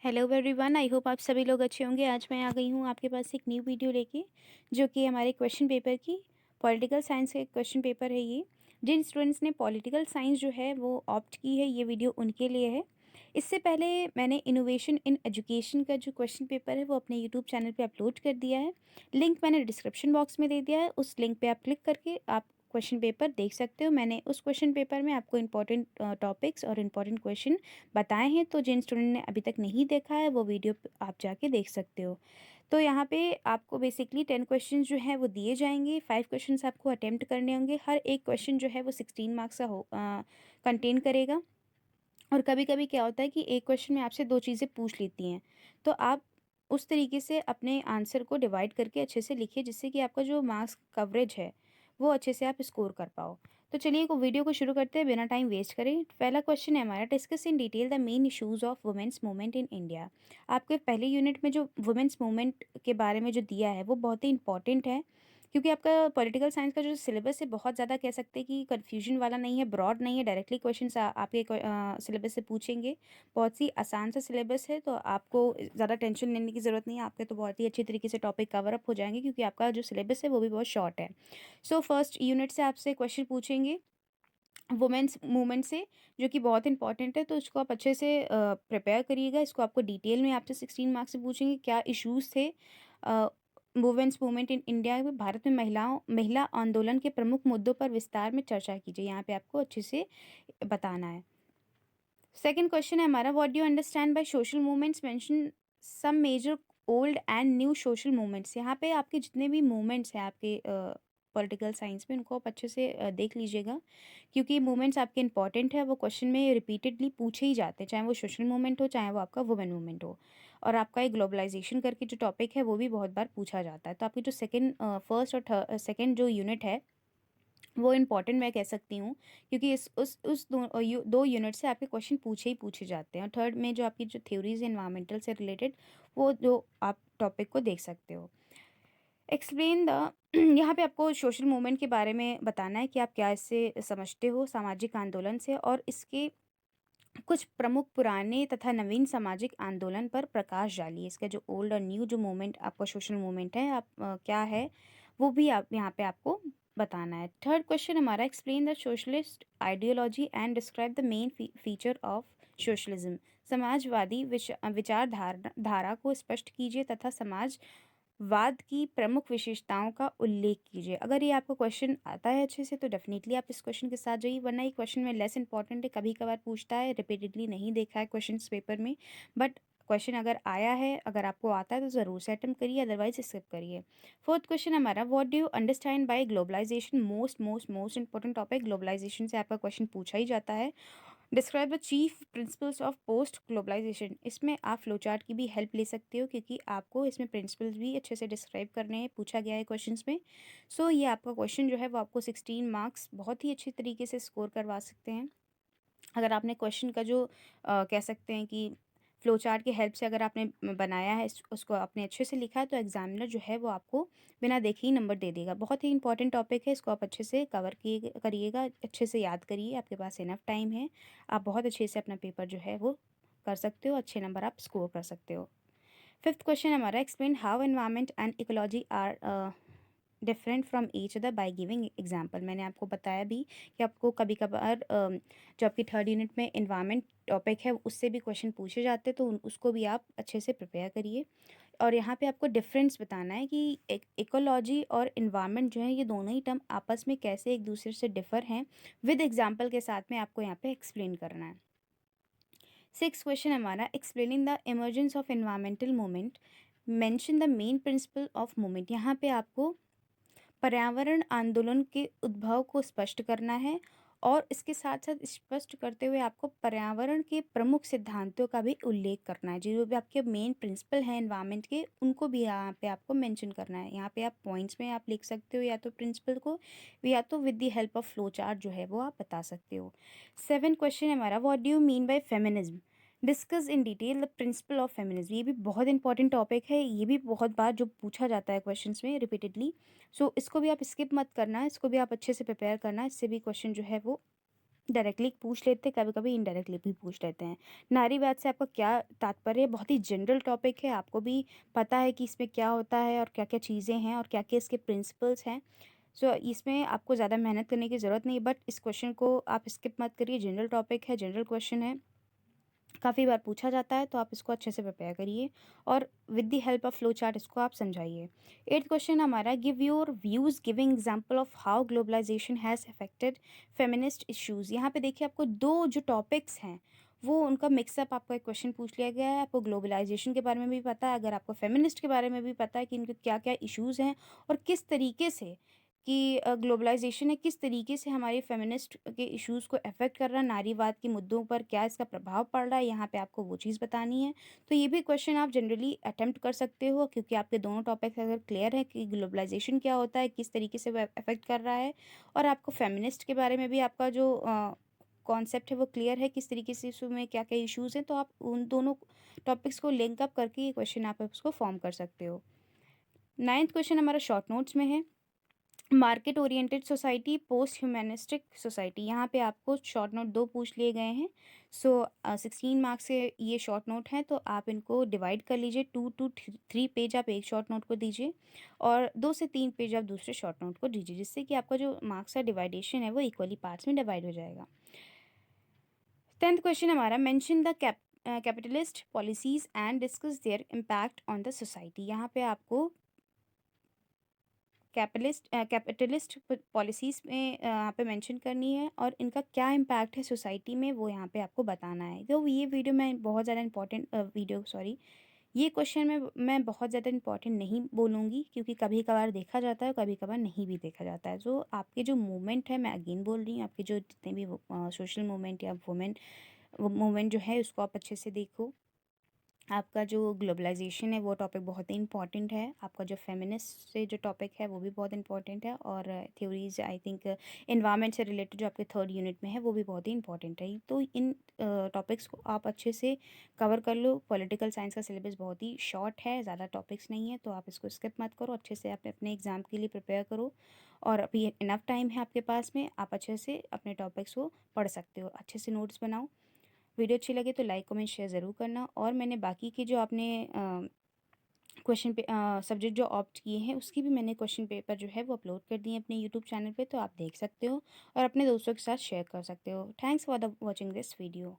Hello everyone, I hope आप सभी लोग अच्छे होंगे। आज मैं आ गई हूँ आपके पास एक न्यू वीडियो लेके, जो कि हमारे क्वेश्चन पेपर की पॉलिटिकल साइंस का एक क्वेश्चन पेपर है ये। जिन स्टूडेंट्स ने पॉलिटिकल साइंस जो है वो ऑप्ट की है, ये वीडियो उनके लिए है। इससे पहले मैंने इनोवेशन इन एजुकेशन का जो क्वेश्चन पेपर है वो अपने यूट्यूब चैनल पे अपलोड कर दिया है। लिंक मैंने डिस्क्रिप्शन बॉक्स में दे दिया है, उस लिंक पे आप क्लिक करके आप क्वेश्चन पेपर देख सकते हो। मैंने उस क्वेश्चन पेपर में आपको इंपॉर्टेंट टॉपिक्स और इम्पॉर्टेंट क्वेश्चन बताए हैं, तो जिन स्टूडेंट ने अभी तक नहीं देखा है वो वीडियो आप जाके देख सकते हो। तो यहाँ पे आपको बेसिकली 10 क्वेश्चन जो है वो दिए जाएंगे। 5 क्वेश्चन आपको अटेम्प्ट करने होंगे। हर एक क्वेश्चन जो है वो 16 मार्क्स का कंटेन करेगा। और कभी कभी क्या होता है कि एक क्वेश्चन में आपसे दो चीज़ें पूछ लेती हैं, तो आप उस तरीके से अपने आंसर को डिवाइड करके अच्छे से लिखिए, जिससे कि आपका जो मार्क्स कवरेज है वो अच्छे से आप स्कोर कर पाओ। तो चलिए को वीडियो को शुरू करते हैं बिना टाइम वेस्ट करें। पहला क्वेश्चन है हमारा, discuss in detail the main issues of women's movement in India. आपके पहले यूनिट में जो वुमेन्स मूवमेंट के बारे में जो दिया है वो बहुत ही इंपॉर्टेंट है, क्योंकि आपका पॉलिटिकल साइंस का जो सिलेबस है बहुत ज़्यादा कह सकते हैं कि कन्फ्यूजन वाला नहीं है, ब्रॉड नहीं है। डायरेक्टली क्वेश्चन आपके सिलेबस से पूछेंगे। बहुत ही आसान सा सिलेबस है, तो आपको ज़्यादा टेंशन लेने की ज़रूरत नहीं है। आपके तो बहुत ही अच्छी तरीके से टॉपिक कवर अप हो जाएंगे, क्योंकि आपका जो सिलेबस है वो भी बहुत शॉर्ट है। सो फर्स्ट यूनिट से आपसे क्वेश्चन पूछेंगे वुमेन्स मूवमेंट से, जो कि बहुत इंपॉर्टेंट है। तो इसको आप अच्छे से प्रिपेयर करिएगा। इसको आपको डिटेल में आपसे 16 मार्क्स से पूछेंगे क्या इश्यूज थे वुमेन्स मूवमेंट इन इंडिया में। भारत में महिला आंदोलन के प्रमुख मुद्दों पर विस्तार में चर्चा कीजिए, यहाँ पे आपको अच्छे से बताना है। सेकंड क्वेश्चन है हमारा, what do you understand by social movements, mention some major old and new social movements. यहाँ पे आपके जितने भी मूवमेंट्स हैं आपके पॉलिटिकल साइंस में, उनको आप अच्छे से देख लीजिएगा, क्योंकि मूवमेंट्स आपके इंपॉर्टेंट है। वो क्वेश्चन में रिपीटेडली पूछे ही जाते हैं, चाहे वो सोशल मूवमेंट हो चाहे वो आपका वुमेन मूवमेंट हो। और आपका एक ग्लोबलाइजेशन करके जो टॉपिक है वो भी बहुत बार पूछा जाता है। तो आपकी जो सेकंड फर्स्ट और सेकंड जो यूनिट है वो इम्पॉर्टेंट मैं कह सकती हूँ, क्योंकि इस उस दो यूनिट से आपके क्वेश्चन पूछे ही पूछे जाते हैं। और थर्ड में जो आपकी जो थ्योरीज एनवायरमेंटल से रिलेटेड, वो जो आप टॉपिक को देख सकते हो। एक्सप्लेन द यहाँ पे आपको सोशल मूवमेंट के बारे में बताना है कि आप क्या इससे समझते हो, सामाजिक आंदोलन से, और इसके कुछ प्रमुख पुराने तथा नवीन सामाजिक आंदोलन पर प्रकाश डालिए। इसका जो ओल्ड और न्यू जो मूवमेंट आपका सोशल मूवमेंट है, आप क्या है वो भी आप यहाँ पे आपको बताना है। थर्ड क्वेश्चन हमारा, explain the socialist ideology and describe the main feature of socialism. Samajwadi विचारधारा धारा को स्पष्ट कीजिए तथा समाजवाद की प्रमुख विशेषताओं का उल्लेख कीजिए। अगर ये आपको क्वेश्चन आता है अच्छे से तो डेफिनेटली आप इस क्वेश्चन के साथ जाइए, वरना ये क्वेश्चन में लेस इंपॉर्टेंट है, कभी कभार पूछता है, रिपीटेडली नहीं देखा है क्वेश्चन पेपर में। बट क्वेश्चन अगर आया है, अगर आपको आता है तो ज़रूर से अटेम्प्ट करिए, अदरवाइज स्किप करिए। फोर्थ क्वेश्चन हमारा, what do you understand by globalisation. Most most most important topic, globalisation से आपका क्वेश्चन पूछा ही जाता है। Describe the chief principles of post globalisation. इसमें आप फ्लो चार्ट की भी हेल्प ले सकते हो, क्योंकि आपको इसमें प्रिंसिपल्स भी अच्छे से डिस्क्राइब करने हैं, पूछा गया है क्वेश्चंस में। सो ये आपका क्वेश्चन जो है वो आपको 16 मार्क्स बहुत ही अच्छी तरीके से स्कोर करवा सकते हैं। अगर आपने क्वेश्चन का जो कह सकते हैं कि फ्लो चार्ट की हेल्प से अगर आपने बनाया है, उसको आपने अच्छे से लिखा है, तो एग्जामिनर जो है वो आपको बिना देखे ही नंबर दे देगा। बहुत ही इंपॉर्टेंट टॉपिक है, इसको आप अच्छे से कवर किए करिएगा, अच्छे से याद करिए, आपके पास इनफ टाइम है। आप बहुत अच्छे से अपना पेपर जो है वो कर सकते हो, अच्छे नंबर आप स्कोर कर सकते हो। फिफ्थ क्वेश्चन हमारा, explain how environment and ecology are different from each other by giving example. मैंने आपको बताया भी कि आपको कभी कभार जो आपकी थर्ड यूनिट में इन्वायरमेंट टॉपिक है उससे भी क्वेश्चन पूछे जाते हैं, तो उसको भी आप अच्छे से प्रिपेयर करिए। और यहाँ पे आपको डिफरेंस बताना है कि इकोलॉजी और इन्वायरमेंट जो है ये दोनों ही टर्म आपस में कैसे एक दूसरे से डिफर हैं, विद एग्जाम्पल के साथ में आपको यहाँ पे एक्सप्लेन करना है। सिक्स क्वेश्चन हमारा, explaining the emergence of environmental movement, mention the main principle of movement. यहाँ पे आपको पर्यावरण आंदोलन के उद्भव को स्पष्ट करना है, और इसके साथ साथ स्पष्ट करते हुए आपको पर्यावरण के प्रमुख सिद्धांतों का भी उल्लेख करना है। जो भी आपके मेन प्रिंसिपल हैं एनवायरनमेंट के, उनको भी यहाँ पे आपको मेंशन करना है। यहाँ पे आप पॉइंट्स में आप लिख सकते हो या तो प्रिंसिपल को, या तो with the help of flow chart जो है वो आप बता सकते हो। सेवन क्वेश्चन हमारा, what do you mean by feminism, discuss in detail the principle of feminism. ये भी बहुत इंपॉर्टेंट टॉपिक है, ये भी बहुत बार जो पूछा जाता है क्वेश्चंस में रिपीटेडली। सो इसको भी आप स्किप मत करना, इसको भी आप अच्छे से प्रिपेयर करना, इससे भी क्वेश्चन जो है वो डायरेक्टली पूछ लेते हैं, कभी-कभी इनडायरेक्टली भी पूछ लेते हैं। नारीवाद से आपका क्या तात्पर्य है? बहुत ही जनरल टॉपिक है, आपको भी पता है कि इसमें क्या होता है और क्या-क्या चीज़ें हैं और क्या-क्या इसके प्रिंसिपल्स हैं। सो इसमें आपको ज़्यादा मेहनत करने की ज़रूरत नहीं है, बट इस क्वेश्चन को आप स्किप मत करिए, जनरल टॉपिक है, जनरल क्वेश्चन है। काफ़ी बार पूछा जाता है, तो आप इसको अच्छे से प्रिपेयर करिए और with the help of flow chart इसको आप समझाइए। 8th क्वेश्चन हमारा, give your views giving example of how globalisation has affected feminist issues. यहाँ पे देखिए आपको 2 जो टॉपिक्स हैं, वो उनका मिक्सअप आपका एक क्वेश्चन पूछ लिया गया है। आपको ग्लोबलाइजेशन के बारे में भी पता है, अगर आपको फेमिनिस्ट के बारे में भी पता है कि इनके क्या-क्या इश्यूज़ हैं और किस तरीके से कि ग्लोबलाइजेशन है किस तरीके से हमारे फेमिनिस्ट के इश्यूज़ को अफेक्ट कर रहा है, नारीवाद के मुद्दों पर क्या इसका प्रभाव पड़ रहा है, यहाँ पे आपको वो चीज़ बतानी है। तो ये भी क्वेश्चन आप जनरली अटेम्प्ट कर सकते हो, क्योंकि आपके दोनों टॉपिक्स अगर क्लियर है कि ग्लोबलाइजेशन क्या होता है, किस तरीके से वो अफेक्ट कर रहा है, और आपको फेमिनिस्ट के बारे में भी आपका जो कॉन्सेप्ट है वो क्लियर है, किस तरीके से इसमें क्या-क्या इश्यूज़ हैं, तो आप उन दोनों टॉपिक्स को लिंक अप करके ये क्वेश्चन आप उसको फॉर्म कर सकते हो। 9th क्वेश्चन हमारा शॉर्ट नोट्स में है। Market oriented society, post humanistic society, यहाँ पे आपको शॉर्ट नोट 2 पूछ लिए गए हैं। सो 16 मार्क्स के ये शॉर्ट नोट हैं, तो आप इनको डिवाइड कर लीजिए। 2 टू 3 पेज आप एक शॉर्ट नोट को दीजिए और 2 से 3 पेज आप दूसरे शॉर्ट नोट को दीजिए, जिससे कि आपका जो मार्क्स का डिवाइडेशन है वो इक्वली पार्ट्स में डिवाइड हो जाएगा। 10th क्वेश्चन हमारा, mention the capitalist policies and discuss their impact on the society. यहाँ पे आपको कैपिटलिस्ट पॉलिसीज़ में यहाँ पे मेंशन करनी है और इनका क्या इम्पैक्ट है सोसाइटी में, वो यहाँ पे आपको बताना है। तो ये वीडियो मैं बहुत ज़्यादा इम्पोर्टेंट वीडियो सॉरी ये क्वेश्चन में मैं बहुत ज़्यादा इम्पोर्टेंट नहीं बोलूँगी, क्योंकि कभी-कभार देखा जाता है और कभी-कभार नहीं भी देखा जाता है। जो आपके जो मूवमेंट है, मैं अगेन बोल रही हूँ, आपके जो जितने भी सोशल मूवमेंट या वुमेन मूवमेंट जो है उसको आप अच्छे से देखो। आपका जो ग्लोबलाइजेशन है वो टॉपिक बहुत ही इम्पॉर्टेंट है। आपका जो फेमिनिस्ट से जो टॉपिक है वो भी बहुत इम्पॉर्टेंट है, और थ्योरीज आई थिंक एनवायरनमेंट से रिलेटेड जो आपके 3rd यूनिट में है वो भी बहुत ही इंपॉर्टेंट है। तो इन टॉपिक्स को आप अच्छे से कवर कर लो। पॉलिटिकल साइंस का सिलेबस बहुत ही शॉर्ट है, ज़्यादा टॉपिक्स नहीं है, तो आप इसको स्किप मत करो। अच्छे से आप अपने एग्ज़ाम के लिए प्रिपेयर करो और अभी इनफ टाइम है आपके पास में, आप अच्छे से अपने टॉपिक्स को पढ़ सकते हो। अच्छे से नोट्स बनाओ। वीडियो अच्छी लगे तो लाइक कमेंट शेयर ज़रूर करना, और मैंने बाकी के जो आपने क्वेश्चन पे सब्जेक्ट जो ऑप्ट किए हैं उसकी भी मैंने क्वेश्चन पेपर जो है वो अपलोड कर दिए हैं अपने यूट्यूब चैनल पे, तो आप देख सकते हो और अपने दोस्तों के साथ शेयर कर सकते हो। Thanks for the watching this video.